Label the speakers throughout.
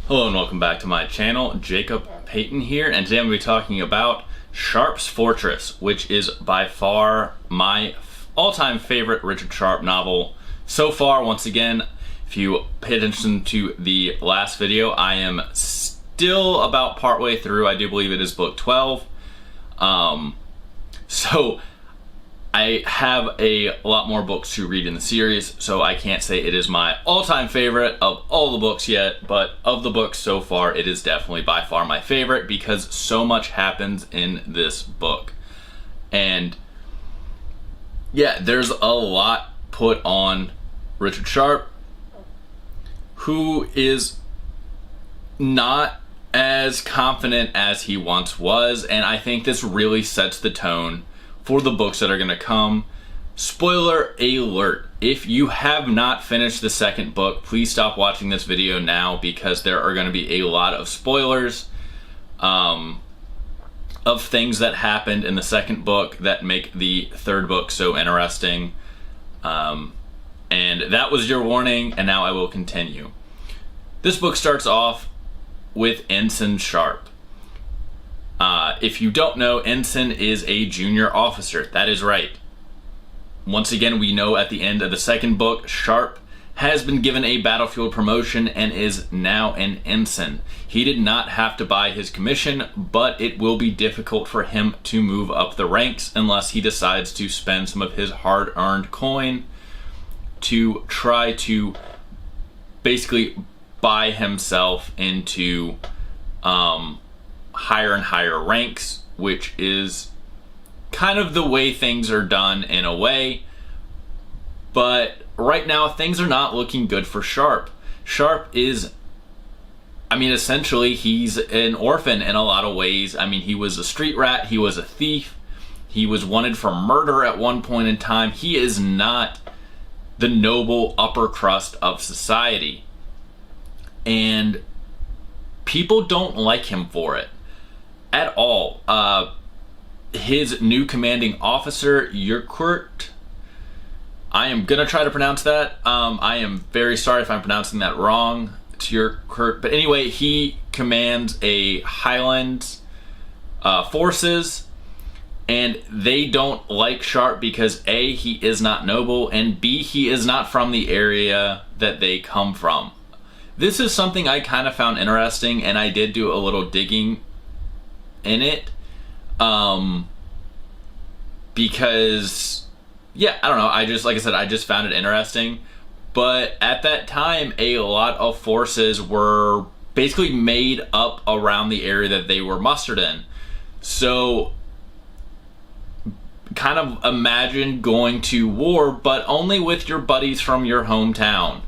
Speaker 1: Hello and welcome back to my channel. Jacob Payton here, and today I'm going to be talking about Sharpe's Fortress, which is by far my all-time favorite Richard Sharpe novel so far. Once again, if you pay attention to the last video, I am still about partway through. I do believe it is book 12. So I have a lot more books to read in the series, so I can't say it is my all-time favorite of all the books yet, but of the books so far, it is definitely by far my favorite because so much happens in this book. And yeah, there's a lot put on Richard Sharpe, who is not as confident as he once was, and I think this really sets the tone for the books that are going to come. Spoiler alert, if you have not finished the second book, please stop watching this video now because there are going to be a lot of spoilers of things that happened in the second book that make the third book so interesting. And that was your warning, and now I will continue. This book starts off with Ensign Sharpe. If you don't know, Ensign is a junior officer. That is right. Once again, we know at the end of the second book, Sharpe has been given a battlefield promotion and is now an ensign. He did not have to buy his commission, but it will be difficult for him to move up the ranks unless he decides to spend some of his hard-earned coin to try to basically buy himself into higher and higher ranks, which is kind of the way things are done in a way. But right now things are not looking good for Sharpe. Sharpe is, essentially he's an orphan in a lot of ways. He was a street rat, he was a thief, he was wanted for murder at one point in time. He is not the noble upper crust of society, and people don't like him for it at all. His new commanding officer, Gawilghur, I am gonna try to pronounce that. I am very sorry if I'm pronouncing that wrong. It's Gawilghur, but anyway, he commands a Highlands forces, and they don't like Sharpe because A, he is not noble, and B, he is not from the area that they come from. This is something I kind of found interesting, and I did do a little digging in it, because I don't know, I just found it interesting. But at that time, a lot of forces were basically made up around the area that they were mustered in. So kind of imagine going to war, but only with your buddies from your hometown.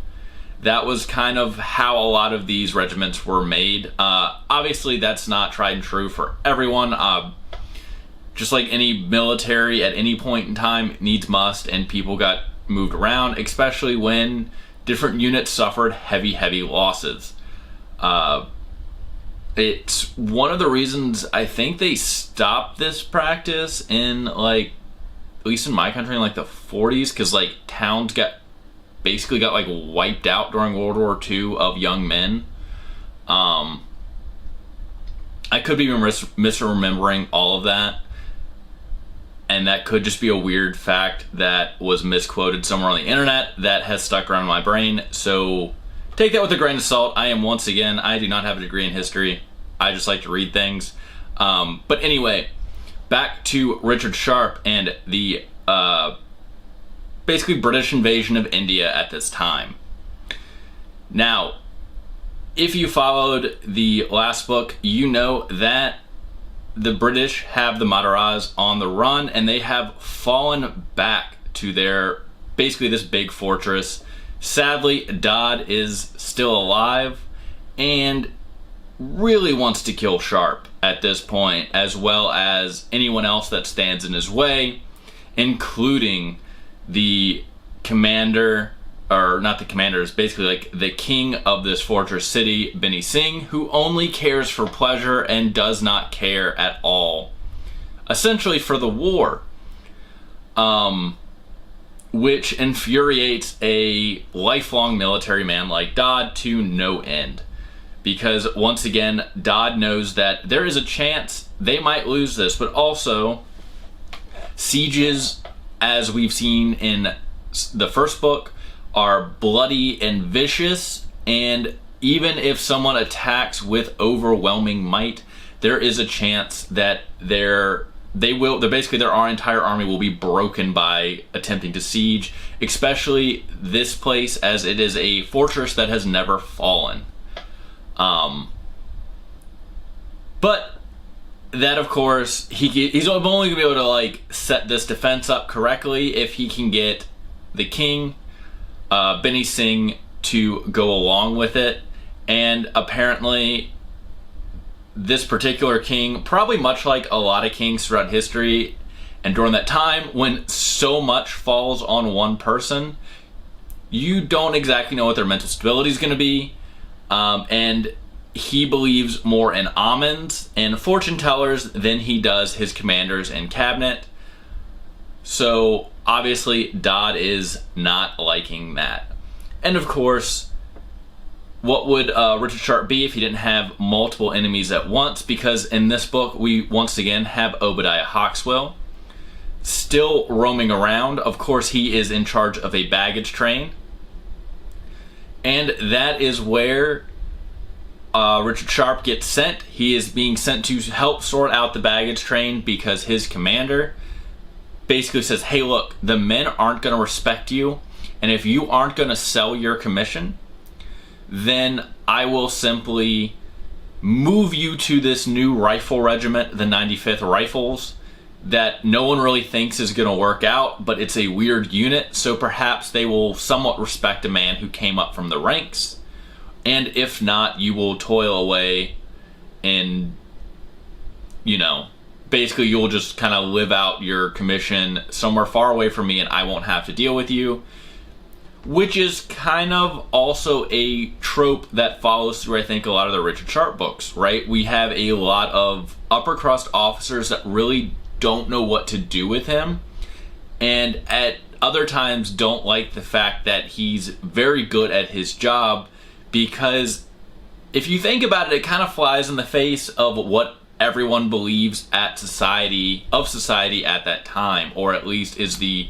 Speaker 1: That was kind of how a lot of these regiments were made. Obviously, that's not tried and true for everyone. Just like any military at any point in time, needs must, and people got moved around, especially when different units suffered heavy losses. It's one of the reasons I think they stopped this practice in, at least in my country, in the 40s, because towns basically got wiped out during World War II of young men. I could be misremembering all of that, and that could just be a weird fact that was misquoted somewhere on the internet that has stuck around in my brain. So take that with a grain of salt. I do not have a degree in history. I just like to read things. But anyway, back to Richard Sharpe and the basically British invasion of India at this time. Now, if you followed the last book, you know that the British have the Mataras on the run, and they have fallen back to their, basically this big fortress. Sadly, Dodd is still alive and really wants to kill Sharpe at this point, as well as anyone else that stands in his way, including the commander, or not the commander, is basically the king of this fortress city, Benny Singh, who only cares for pleasure and does not care at all, essentially, for the war. which infuriates a lifelong military man like Dodd to no end. because once again, Dodd knows that there is a chance they might lose this, but also sieges, as we've seen in the first book, are bloody and vicious, and even if someone attacks with overwhelming might, there is a chance that their entire army will be broken by attempting to siege, especially this place, as it is a fortress that has never fallen. But that, of course, he's only gonna be able to like set this defense up correctly if he can get the king, Beni Singh, to go along with it. And apparently this particular king, probably much like a lot of kings throughout history and during that time when so much falls on one person, you don't exactly know what their mental stability is going to be. And he believes more in omens and fortune tellers than he does his commanders and cabinet. So obviously Dodd is not liking that. And of course, what would Richard Sharpe be if he didn't have multiple enemies at once? Because in this book, we once again have Obadiah Hawkswell still roaming around. Of course, he is in charge of a baggage train. And that is where Richard Sharpe gets sent. He is being sent to help sort out the baggage train because his commander basically says, hey, look, the men aren't going to respect you. And if you aren't going to sell your commission, then I will simply move you to this new rifle regiment, the 95th Rifles, that no one really thinks is going to work out, but it's a weird unit, so perhaps they will somewhat respect a man who came up from the ranks. And if not, you will toil away and, you know, basically you'll just kind of live out your commission somewhere far away from me and I won't have to deal with you. Which is kind of also a trope that follows through, I think, a lot of the Richard Sharpe books, right? We have a lot of upper crust officers that really don't know what to do with him, and at other times don't like the fact that he's very good at his job, because if you think about it, it kind of flies in the face of what everyone believes at society at that time, or at least is the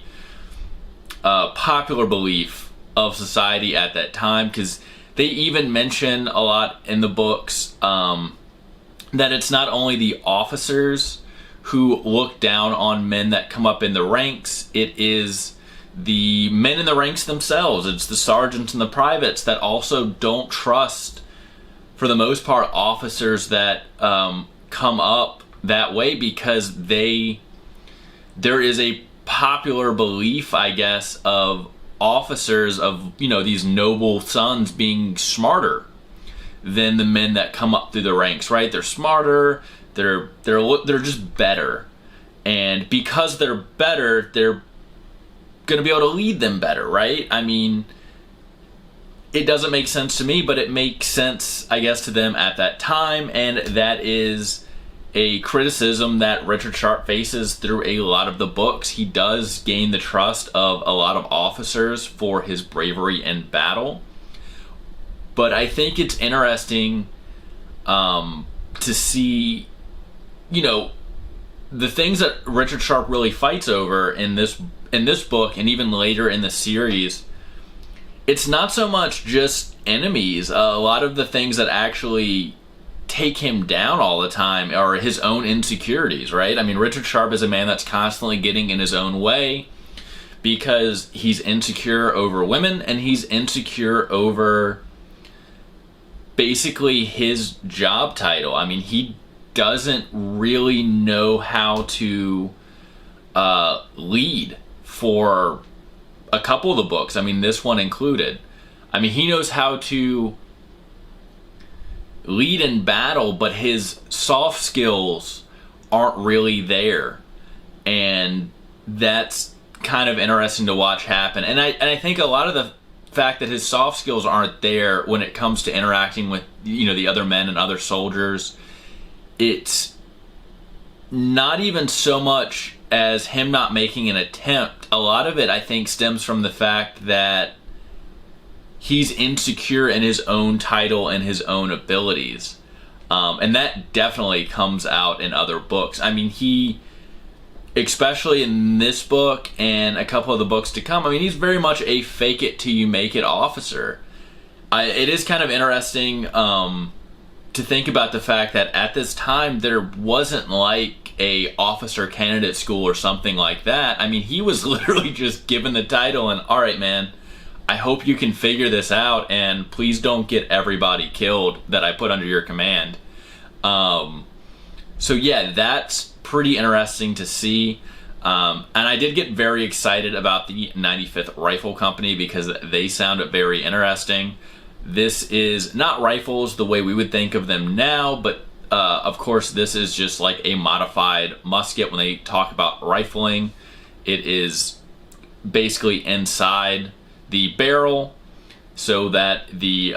Speaker 1: popular belief of society at that time, because they even mention a lot in the books that it's not only the officers who look down on men that come up in the ranks, it is the men in the ranks themselves. It's the sergeants and the privates that also don't trust, for the most part, officers that come up that way, because there is a popular belief, I guess, of officers of, you know, these noble sons being smarter than the men that come up through the ranks, right? They're smarter, they're just better, and because they're better, they're gonna be able to lead them better, right? I mean, it doesn't make sense to me, but it makes sense, I guess, to them at that time, and that is a criticism that Richard Sharpe faces through a lot of the books. He does gain the trust of a lot of officers for his bravery in battle. But I think it's interesting to see, you know, the things that Richard Sharpe really fights over in this book and even later in the series. It's not so much just enemies. A lot of the things that actually take him down all the time are his own insecurities, right? I mean, Richard Sharpe is a man that's constantly getting in his own way because he's insecure over women and he's insecure over basically his job title. I mean, he doesn't really know how to lead for a couple of the books. I mean, this one included. I mean, he knows how to lead in battle, but his soft skills aren't really there, and that's kind of interesting to watch happen. And I think a lot of the fact that his soft skills aren't there when it comes to interacting with, you know, the other men and other soldiers, it's not even so much as him not making an attempt. A lot of it, I think, stems from the fact that he's insecure in his own title and his own abilities. And that definitely comes out in other books. I mean, he, especially in this book and a couple of the books to come, I mean, he's very much a fake it till you make it officer. It is kind of interesting to think about the fact that at this time there wasn't like a officer candidate school or something like that. I mean, he was literally just given the title and, all right, man, I hope you can figure this out, and please don't get everybody killed that I put under your command. So yeah, that's pretty interesting to see. And I did get very excited about the 95th Rifle Company because they sounded very interesting. This is not rifles the way we would think of them now, but of course this is just like a modified musket. When they talk about rifling, it is basically inside the barrel so that the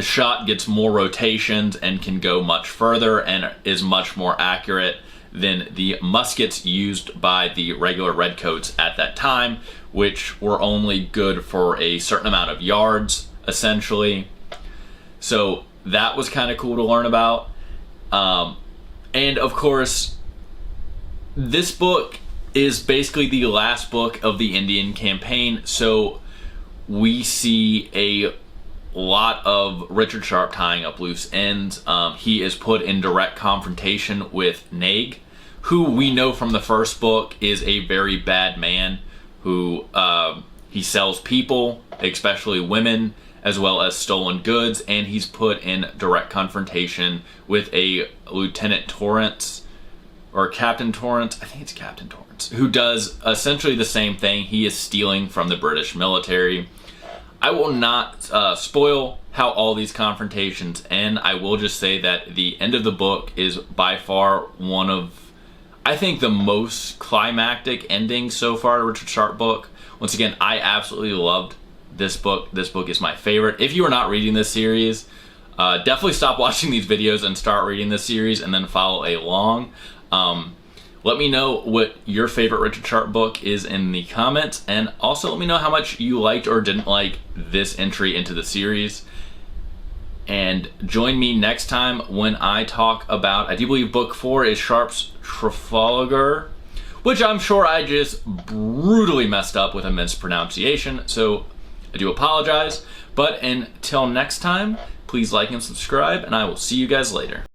Speaker 1: shot gets more rotations and can go much further and is much more accurate than the muskets used by the regular redcoats at that time, which were only good for a certain amount of yards, essentially. So that was kind of cool to learn about. And of course, this book is basically the last book of the Indian campaign, so we see a lot of Richard Sharpe tying up loose ends. He is put in direct confrontation with Naig, who we know from the first book is a very bad man who he sells people, especially women, as well as stolen goods, and he's put in direct confrontation with a Lieutenant Torrance, or Captain Torrance, I think it's Captain Torrance, who does essentially the same thing. He is stealing from the British military. I will not spoil how all these confrontations end. I will just say that the end of the book is by far one of, I think, the most climactic endings so far to Richard Sharpe book. Once again, I absolutely loved this book. This book is my favorite. If you are not reading this series, definitely stop watching these videos and start reading this series and then follow along. Let me know what your favorite Richard Sharpe book is in the comments, and also let me know how much you liked or didn't like this entry into the series. And join me next time when I talk about, I do believe book 4 is Sharpe's Trafalgar, which I'm sure I just brutally messed up with a mispronunciation, so I do apologize. But until next time, please like and subscribe, and I will see you guys later.